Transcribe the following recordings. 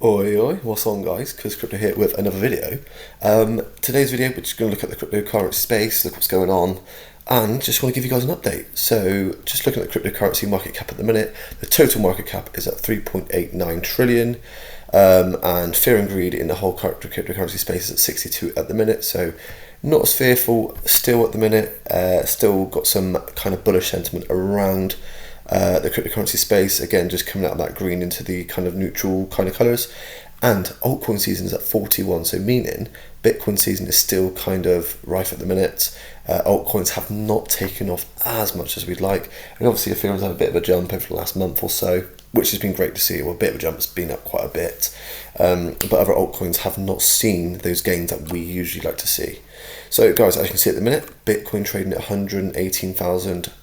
Oi oi, what's on guys? Cause Crypto here with another video. Today's video we're just going to look at the cryptocurrency space, look what's going on, and just want to give you guys an update. So just looking at the cryptocurrency market cap at the minute, the total market cap is at 3.89 trillion, and fear and greed in the whole cryptocurrency space is at 62 at the minute. So not as fearful still at the minute, still got some kind of bullish sentiment around the cryptocurrency space, again just coming out of that green into the kind of neutral kind of colours. And altcoin season is at 41, so meaning Bitcoin season is still kind of rife at the minute. Altcoins have not taken off as much as we'd like, and obviously Ethereum's had a bit of a jump over the last month or so, which has been great to see. Well, a bit of a jump, it's been up quite a bit, but other altcoins have not seen those gains that we usually like to see. So guys, as you can see at the minute, Bitcoin trading at $118,394.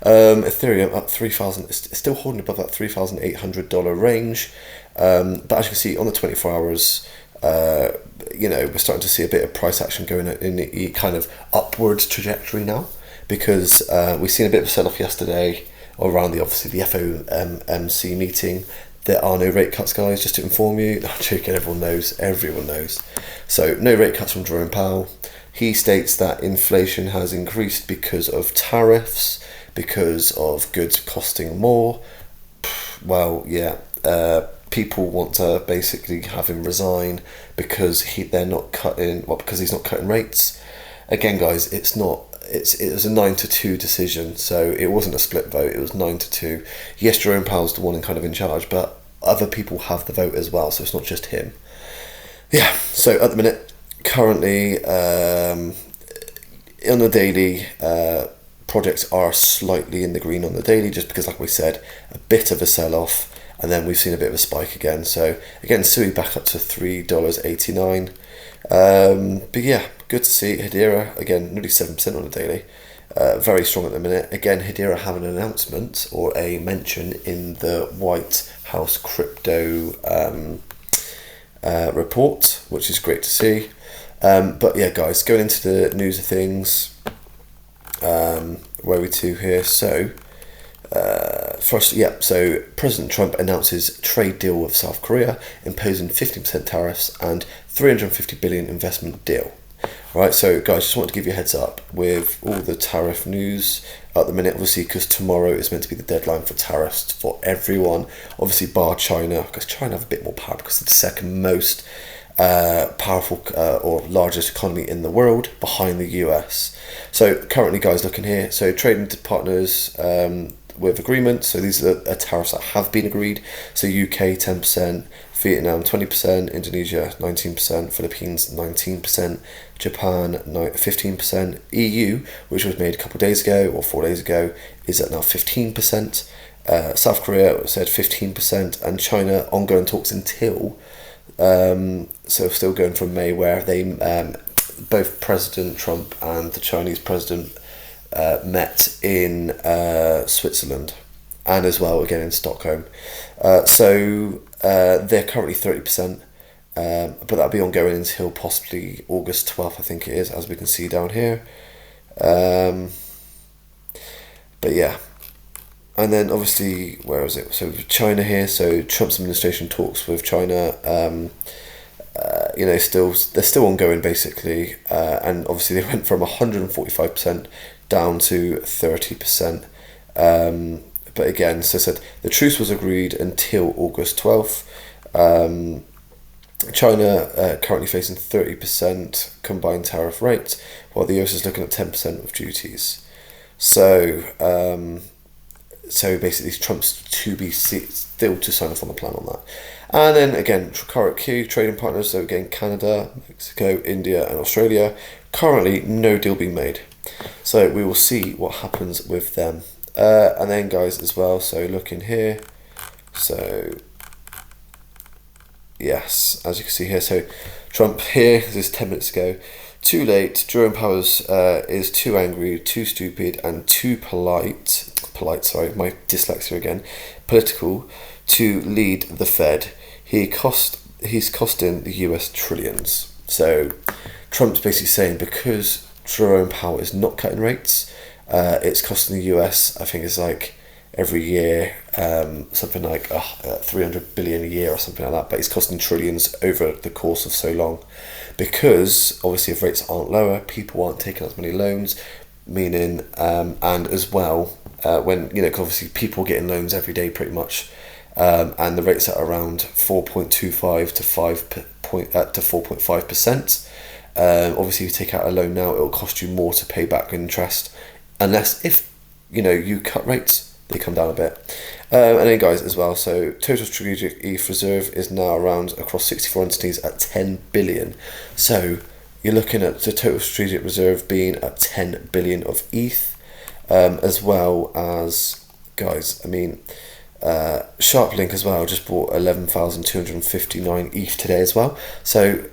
Ethereum up 3,000. It's still holding above that $3,800 range. But as you can see on the 24 hours, we're starting to see a bit of price action going in the kind of upwards trajectory now, because we've seen a bit of a sell-off yesterday around the FOMC meeting. There are no rate cuts, guys, just to inform you. I'm joking, everyone knows. So no rate cuts from Jerome Powell. He states that inflation has increased because of tariffs, because of goods costing more. Well, yeah, people want to basically have him resign because he's not cutting rates. Again, guys, it was a 9-2 decision, so it wasn't a split vote. It was 9-2. Yes, Jerome Powell's the one kind of in charge, but other people have the vote as well, so it's not just him. Yeah. So at the minute, currently on the daily, projects are slightly in the green on the daily, just because, like we said, a bit of a sell-off, and then we've seen a bit of a spike again. So again, SUI back up to $3.89. But yeah, good to see Hedera again, nearly 7% on the daily. Very strong at the minute. Again, Hedera have an announcement or a mention in the White House crypto report, which is great to see. But yeah, guys, going into the news of things, where are we to here? So first, so President Trump announces trade deal with South Korea, imposing 15% tariffs and $350 billion investment deal. Right, so guys, just wanted to give you a heads up with all the tariff news at the minute, obviously, because tomorrow is meant to be the deadline for tariffs for everyone, obviously bar China, because China have a bit more power because it's the second most powerful or largest economy in the world behind the US. So currently, guys, looking here, so trading partners with agreements, so these are the tariffs that have been agreed. So UK 10%, Vietnam 20%, Indonesia 19%, Philippines 19%, Japan 15%, EU, which was made a couple of days ago or 4 days ago, is at now 15%. South Korea said 15%, and China ongoing talks until so still going from May, where they both President Trump and the Chinese president met in Switzerland, and as well again in Stockholm. So they're currently 30%, but that'll be ongoing until possibly August 12th, I think it is, as we can see down here. But yeah, and then obviously, where is it? So China here. So Trump's administration talks with China. They're still ongoing basically, and obviously they went from 145% down to 30%. But again, so I said the truce was agreed until August 12th. China currently facing 30% combined tariff rate, while the US is looking at 10% of duties. So basically, Trump's to be still to sign off on the plan on that. And then again, current key trading partners, so again, Canada, Mexico, India, and Australia. Currently, no deal being made. So we will see what happens with them. And then, guys, as well, so looking here, so yes, as you can see here, so Trump here, this is 10 minutes ago, too late, Jerome Powell is too angry, too stupid, and too sorry, my dyslexia again, political, to lead the Fed. He's costing the US trillions. So Trump's basically saying because Jerome Powell is not cutting rates, it's costing the US, I think it's like every year, something like 300 billion a year or something like that, but it's costing trillions over the course of so long, because obviously if rates aren't lower, people aren't taking as many loans, meaning and as well when, 'cause obviously people getting loans every day pretty much, and the rates are around 4.25 to 4.5%. Obviously, if you take out a loan now, it will cost you more to pay back interest, unless if you cut rates, they come down a bit. And then, guys, as well, so total strategic ETH reserve is now around across 64 entities at 10 billion. So you're looking at the total strategic reserve being at 10 billion of ETH, as well as, guys, I mean, Sharplink as well just bought 11,259 ETH today as well. So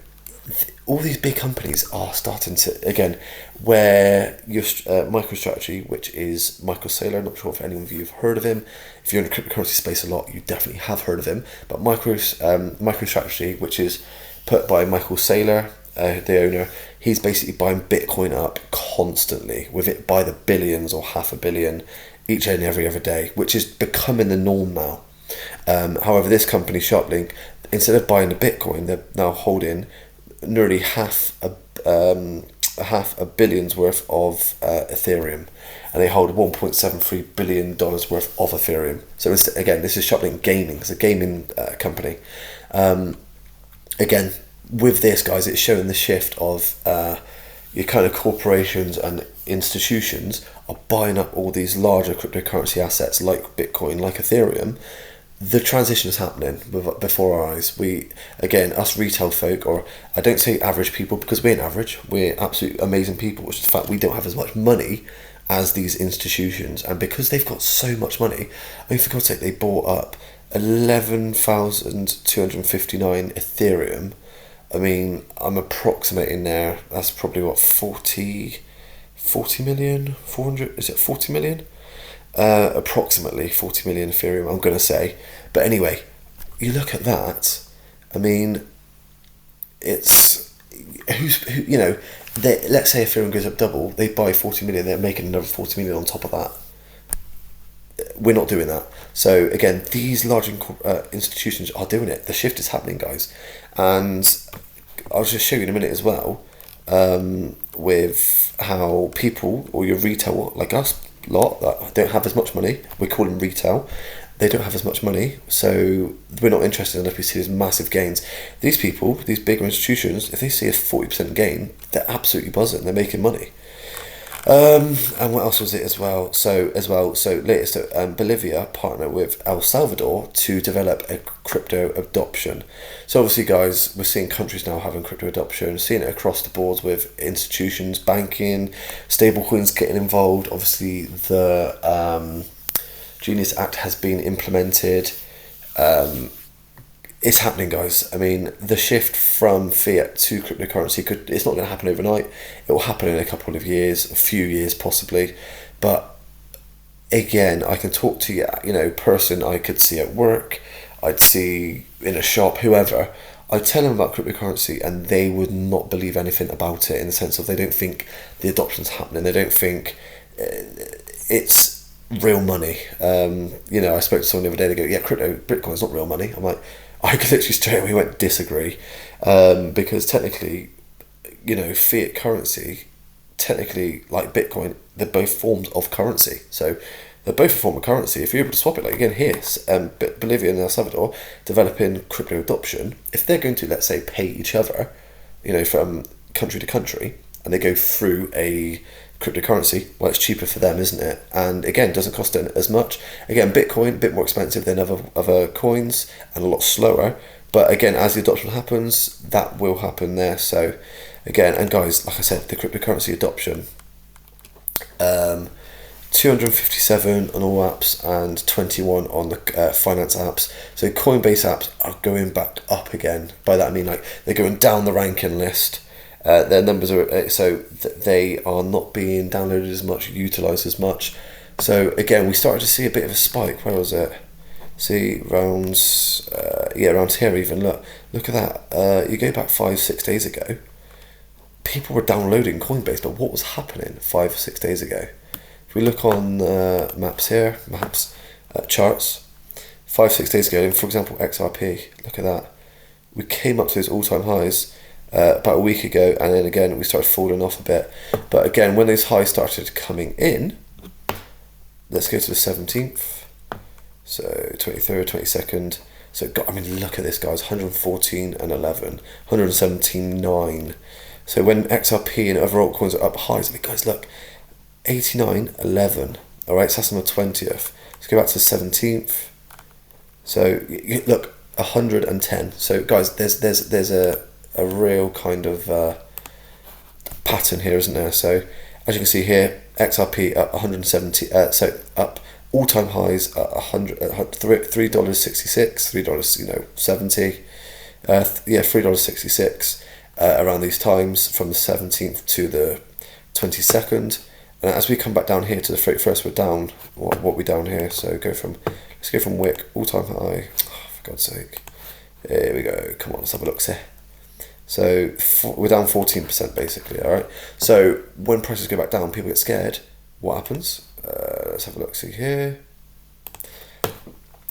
all these big companies are starting to, again, where your MicroStrategy, which is Michael Saylor, not sure if any of you have heard of him. If you're in the cryptocurrency space a lot, you definitely have heard of him. But MicroStrategy, which is put by Michael Saylor, the owner, he's basically buying Bitcoin up constantly, with it by the billions or $500 million each and every other day, which is becoming the norm now. However, this company, Sharplink, instead of buying the Bitcoin, they're now holding nearly half a billion's worth of Ethereum, and they hold $1.73 billion worth of Ethereum. So it's, again, this is Sharplink Gaming. It's a gaming company. Again, with this, guys, it's showing the shift of your kind of corporations and institutions are buying up all these larger cryptocurrency assets like Bitcoin, like Ethereum. The transition is happening before our eyes. We, again, us retail folk, or I don't say average people because we ain't average, we're absolute amazing people, which is the fact we don't have as much money as these institutions. And because they've got so much money, I mean, for God's sake, they bought up 11,259 Ethereum. I mean, I'm approximating there, that's probably what, 40 million, 400, is it 40 million? Approximately 40 million Ethereum, I'm going to say. But anyway, you look at that, I mean, it's, let's say Ethereum goes up double, they buy 40 million, they're making another 40 million on top of that. We're not doing that. So again, these large institutions are doing it. The shift is happening, guys. And I'll just show you in a minute as well, with how people, or your retail, like us lot, that don't have as much money, we call them retail, they don't have as much money, so we're not interested unless we see these massive gains. These people, these bigger institutions, if they see a 40% gain, they're absolutely buzzing, they're making money. And what else was it as well? So latest, Bolivia partnered with El Salvador to develop a crypto adoption. So obviously, guys, we're seeing countries now having crypto adoption, seeing it across the boards with institutions, banking, stablecoins getting involved. Obviously, the Genius Act has been implemented. It's happening, guys. I mean, the shift from fiat to cryptocurrency it's not going to happen overnight. It will happen in a couple of years, a few years possibly. But again, I can talk to person I could see at work, I'd see in a shop, whoever. I'd tell them about cryptocurrency and they would not believe anything about it, in the sense of they don't think the adoption's happening. They don't think it's real money. I spoke to someone the other day, they go, yeah, Bitcoin's not real money. I'm like, I could literally straight away went disagree, because technically, fiat currency, technically, like Bitcoin, they're both forms of currency. So they're both a form of currency. If you're able to swap it, like again here, Bolivia and El Salvador developing crypto adoption, if they're going to, let's say, pay each other, from country to country, and they go through a cryptocurrency, well, it's cheaper for them, isn't it? And again, doesn't cost as much. Again, Bitcoin, a bit more expensive than other coins and a lot slower, but again, as the adoption happens, that will happen there. So again, and guys, like I said, the cryptocurrency adoption, 257 on all apps and 21 on the finance apps. So Coinbase apps are going back up again. By that I mean, like, they're going down the ranking list. Their numbers are they are not being downloaded as much, utilised as much. So again, we started to see a bit of a spike. Where was it? See, around here even. Look at that. You go back 5-6 days ago, people were downloading Coinbase, but what was happening 5 or 6 days ago? If we look on maps here, charts. 5-6 days ago, for example, XRP, look at that. We came up to those all-time highs about a week ago, and then again we started falling off a bit. But again, when those highs started coming in, let's go to the 17th, so 23rd, 22nd. So I mean, look at this, guys, 114 and 11, 117.9. So when XRP and other altcoins are up highs, I mean, guys, look, 89.11. All right, so that's on the 20th. Let's go back to the 17th. So look, 110. So guys, there's a real kind of pattern here, isn't there? So as you can see here, XRP at 170. So up all-time highs at $3.66, $3 70. Yeah, $3.66 around these times from the 17th to the 22nd. And as we come back down here to the 31st, we're down. What we down here? So let's go from wick all-time high. Oh, for God's sake! Here we go. Come on, let's have a look. See. So we're down 14% basically. All right. So when prices go back down, people get scared. What happens? Let's have a look. See here.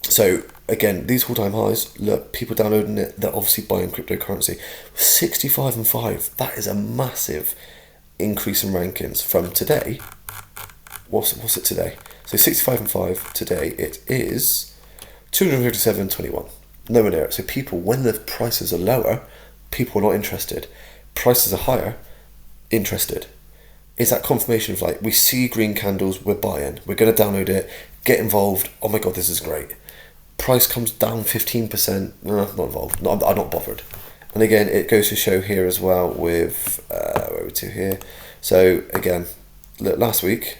So again, these all-time highs. Look, people downloading it. They're obviously buying cryptocurrency. 65 and 5. That is a massive increase in rankings from today. What's it today? So 65 and 5 today. It is 257.21. Nowhere near it. So people, when the prices are lower, people are not interested. Prices are higher, interested. Is that confirmation of like, we see green candles, we're buying, we're going to download it, get involved. Oh my God, this is great. Price comes down 15%. No, not involved. I'm not bothered. And again, it goes to show here as well with where are we to here. So again, look, last week,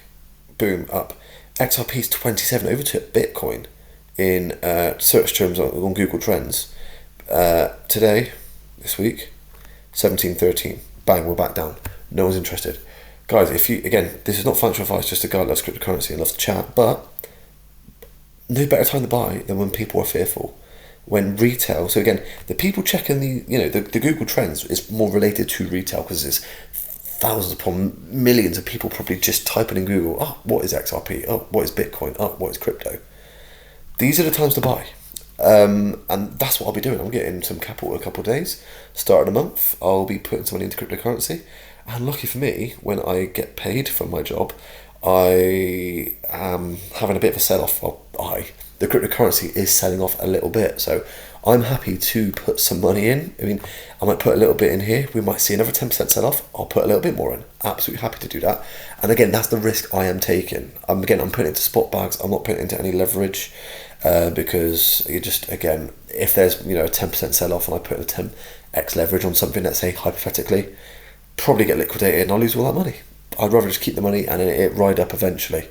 boom, up. XRP's 27, overtook Bitcoin in search terms on Google Trends. Today, this week, 17.13. Bang, we're back down. No one's interested. Guys, if you, again, this is not financial advice, just a guy that loves cryptocurrency and loves to chat, but no better time to buy than when people are fearful. When retail, so again, the people checking the Google Trends is more related to retail because there's thousands upon millions of people probably just typing in Google, oh, what is XRP? Oh, what is Bitcoin? Oh, what is crypto? These are the times to buy. And that's what I'll be doing. I'm getting some capital in a couple of days. Start of the month, I'll be putting some money into cryptocurrency. And lucky for me, when I get paid from my job, I am having a bit of a sell-off. Well, the cryptocurrency is selling off a little bit. So I'm happy to put some money in. I mean, I might put a little bit in here. We might see another 10% sell-off. I'll put a little bit more in. Absolutely happy to do that. And again, that's the risk I am taking. I'm putting it into spot bags. I'm not putting it into any leverage. Because you just, again, if there's a 10% sell-off and I put a 10x leverage on something, let's say hypothetically, probably get liquidated and I'll lose all that money. I'd rather just keep the money and it ride up eventually.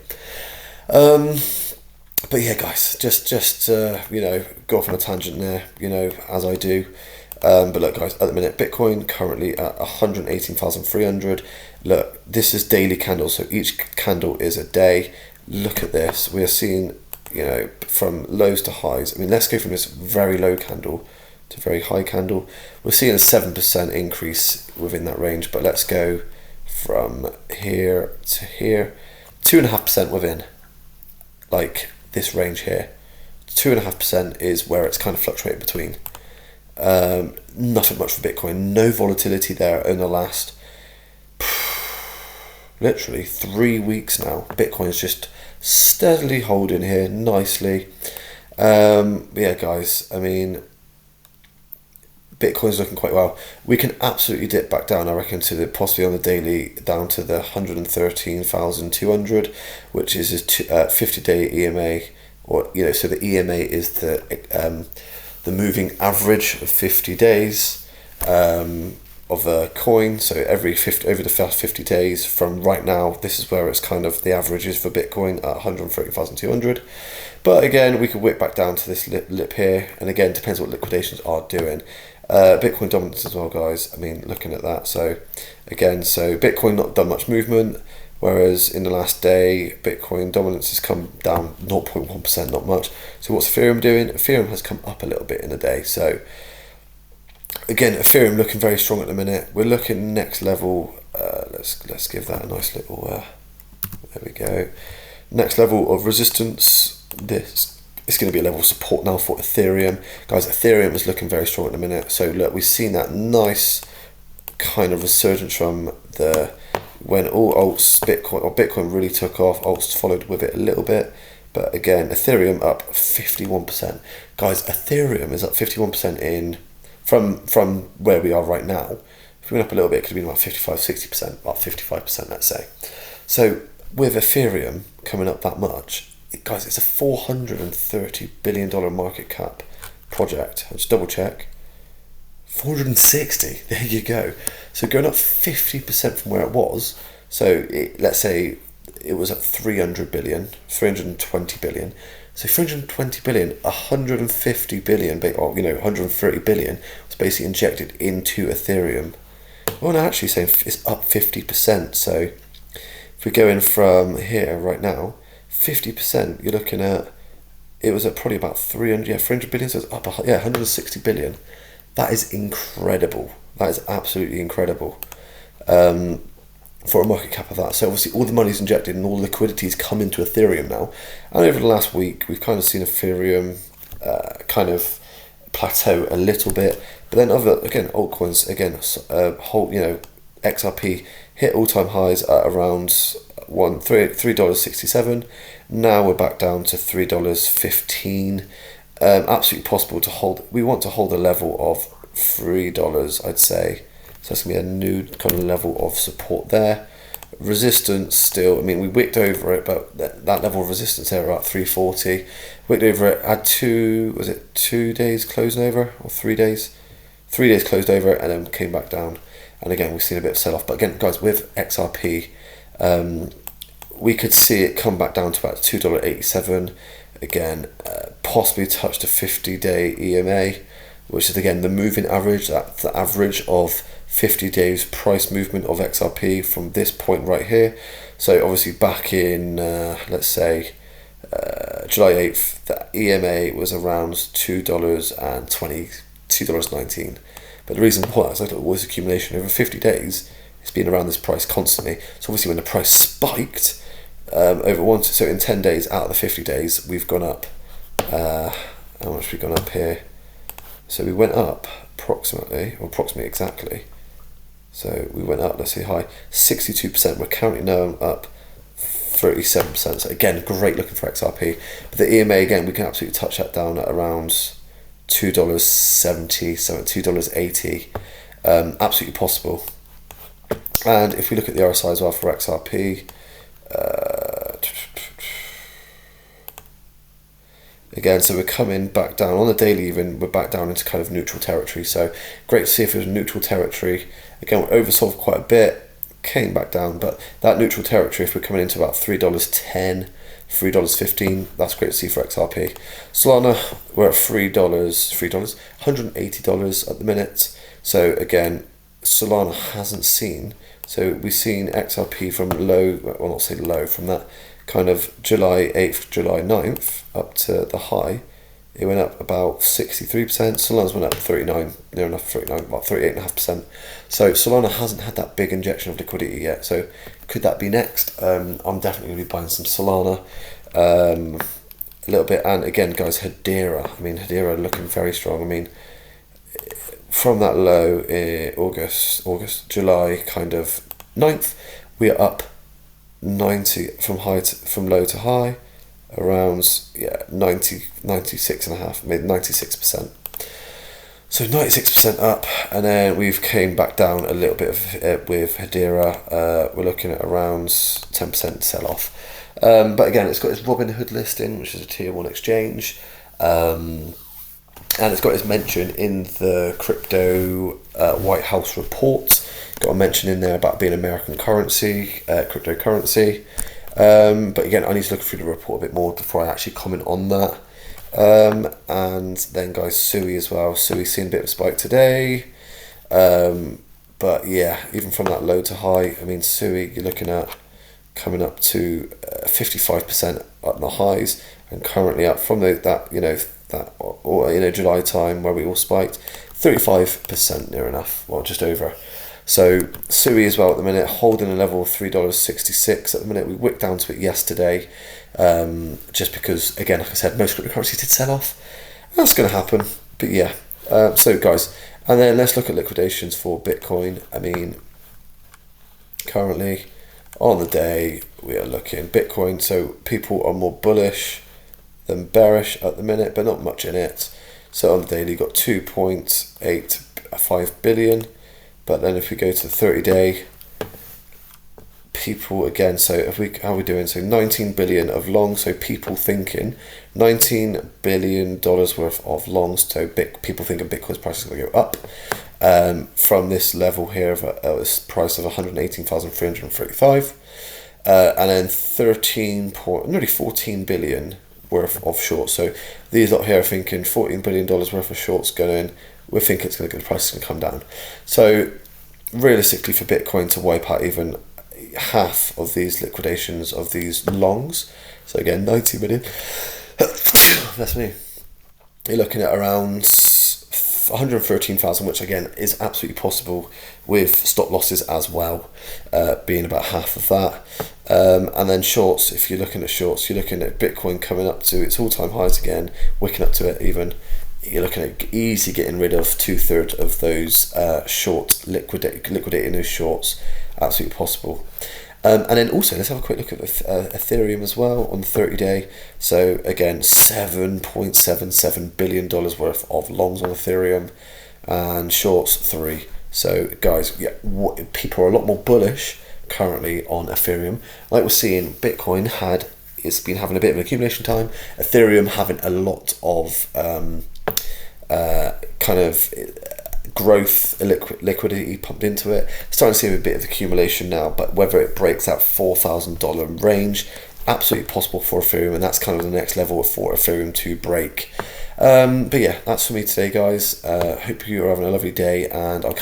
But yeah, guys, just go off on a tangent there, as I do. But look, guys, at the minute, Bitcoin currently at 118,300. Look, this is daily candles, so each candle is a day. Look at this. We are seeing, from lows to highs. I mean, let's go from this very low candle to very high candle. We're seeing a 7% increase within that range, but let's go from here to here, 2.5% within, like this range here. 2.5% is where it's kind of fluctuated between. Nothing much for Bitcoin. No volatility there in the last literally 3 weeks now. Bitcoin's just steadily holding here nicely. Yeah, guys, I mean, Bitcoin's looking quite well. We can absolutely dip back down, I reckon, to possibly on the daily down to the 113,200, which is his 50-day EMA, or so the EMA is the moving average of 50 days of a coin. So over the first 50 days from right now, this is where it's kind of the average is for Bitcoin at 130,200. But again, we could whip back down to this lip here, and again, depends what liquidations are doing. Bitcoin dominance as well, guys. I mean, looking at that, so Bitcoin not done much movement, whereas in the last day, Bitcoin dominance has come down 0.1%, not much. So what's Ethereum doing? Ethereum has come up a little bit in a day. So again, Ethereum looking very strong at the minute. We're looking next level. Let's give that a nice little. There we go. Next level of resistance. this is going to be a level of support now for Ethereum. Guys, Ethereum is looking very strong at the minute. So look, we've seen that nice kind of resurgence from when all alts, Bitcoin really took off. Alts followed with it a little bit. But again, Ethereum up 51%. Guys, Ethereum is up 51% from where we are right now. If we went up a little bit, it could have been about 55, 60%, about 55%, let's say. So with Ethereum coming up that much, guys, it's a $430 billion market cap project. I'll just double check. 460, there you go. So going up 50% from where it was. So let's say it was at 320 billion. So 320 billion, 150 billion, or 130 billion was basically injected into Ethereum. Well, no, actually saying it's up 50%. So if we go in from here right now, 50%, you're looking at, it was at probably about 300 billion, so it's up 160 billion. That is incredible. That is absolutely incredible for a market cap of that. So obviously all the money's injected and all the liquidity has come into Ethereum now. And over the last week, we've kind of seen Ethereum kind of plateau a little bit. But then altcoins, XRP hit all-time highs at around $3.67. Now we're back down to $3.15. Absolutely possible to hold. We want to hold a level of $3, I'd say. So that's going to be a new kind of level of support there. Resistance still, we wicked over it, but that level of resistance there about 340. Wicked over it, had 2 days closing over, or 3 days? 3 days closed over and then came back down. And again, we've seen a bit of sell-off. But again, guys, with XRP, we could see it come back down to about $2.87. Again, possibly touch the 50-day EMA, which is again the moving average. That's the average of 50 days price movement of XRP from this point right here. So obviously back in let's say July 8th, the EMA was around $2.20, $2.19. But the reason why is always accumulation over 50 days. It's been around this price constantly. So obviously when the price spiked so in 10 days out of the 50 days, we've gone up. How much have we gone up here? So we went up approximately exactly. So we went up, let's see, high 62%. We're currently now up 37%. So again, great looking for XRP. But the EMA, again, we can absolutely touch that down at around $2.70, $2.80. Absolutely possible. And if we look at the RSI as well for XRP, again, so we're coming back down on the daily, even we're back down into kind of neutral territory. So great to see if it was neutral territory. Again, we're oversold quite a bit, came back down, but that neutral territory, if we're coming into about $3.10, $3.15, that's great to see for XRP. Solana, we're at $180 at the minute. So again, Solana hasn't seen. So we've seen XRP from low, well, not say low, from that kind of July 8th, July 9th up to the high. It went up about 63%. Solana's went up 39, near enough 39, about 38.5%. So Solana hasn't had that big injection of liquidity yet. So could that be next? I'm definitely going to be buying some Solana a little bit. And again, guys, Hedera. Hedera looking very strong. From that low in July kind of 9th, we are up 90 from low to high, around 96.5, maybe 96%. So 96% up, and then we've came back down a little bit with Hedera. We're looking at around 10% sell off. But again, it's got its Robinhood listing, which is a tier 1 exchange. And it's got its mention in the crypto White House report. Got a mention in there about being American currency, cryptocurrency. But again, I need to look through the report a bit more before I actually comment on that. And then, guys, Sui as well. Sui's seen a bit of a spike today. But yeah, even from that low to high, Sui, you're looking at coming up to 55% at the highs, and currently up from July time where we all spiked 35% near enough, well, just over. So SUI as well at the minute, holding a level of $3.66 at the minute. We wicked down to it yesterday, just because, again, like I said, most cryptocurrencies did sell off. That's going to happen, but yeah. So guys, and then let's look at liquidations for Bitcoin. I mean, currently on the day we are looking Bitcoin, so people are more bullish than bearish at the minute, but not much in it. So on the daily you got 2.85 billion, but then if we go to the 30-day, people again, so if we, how are we doing? So 19 billion of longs, so people thinking $19 billion worth of longs, so people thinking Bitcoin's price is going to go up from this level here of this price of 118,335, and then nearly 14 billion worth of shorts. So these lot here are thinking $14 billion worth of shorts going in. We think it's going to, the price is going to come down. So realistically, for Bitcoin to wipe out even half of these liquidations of these longs, so again 90 million, that's me, you're looking at around 113,000, which again is absolutely possible with stop losses as well, being about half of that. And then shorts, if you're looking at shorts, you're looking at Bitcoin coming up to its all-time highs again, wicking up to it even. You're looking at easy getting rid of 2/3 of those short liquidating those shorts, absolutely possible. And then also let's have a quick look at Ethereum as well on the 30-day. So again, $7.77 billion worth of longs on Ethereum, and shorts 3. So guys, yeah, people are a lot more bullish currently on Ethereum. Like we're seeing, Bitcoin it's been having a bit of an accumulation time. Ethereum having a lot of kind of growth, liquidity pumped into it. Starting to see a bit of accumulation now, but whether it breaks that $4,000 range, absolutely possible for Ethereum, and that's kind of the next level for Ethereum to break. But yeah, that's for me today, guys. Hope you're having a lovely day, and I'll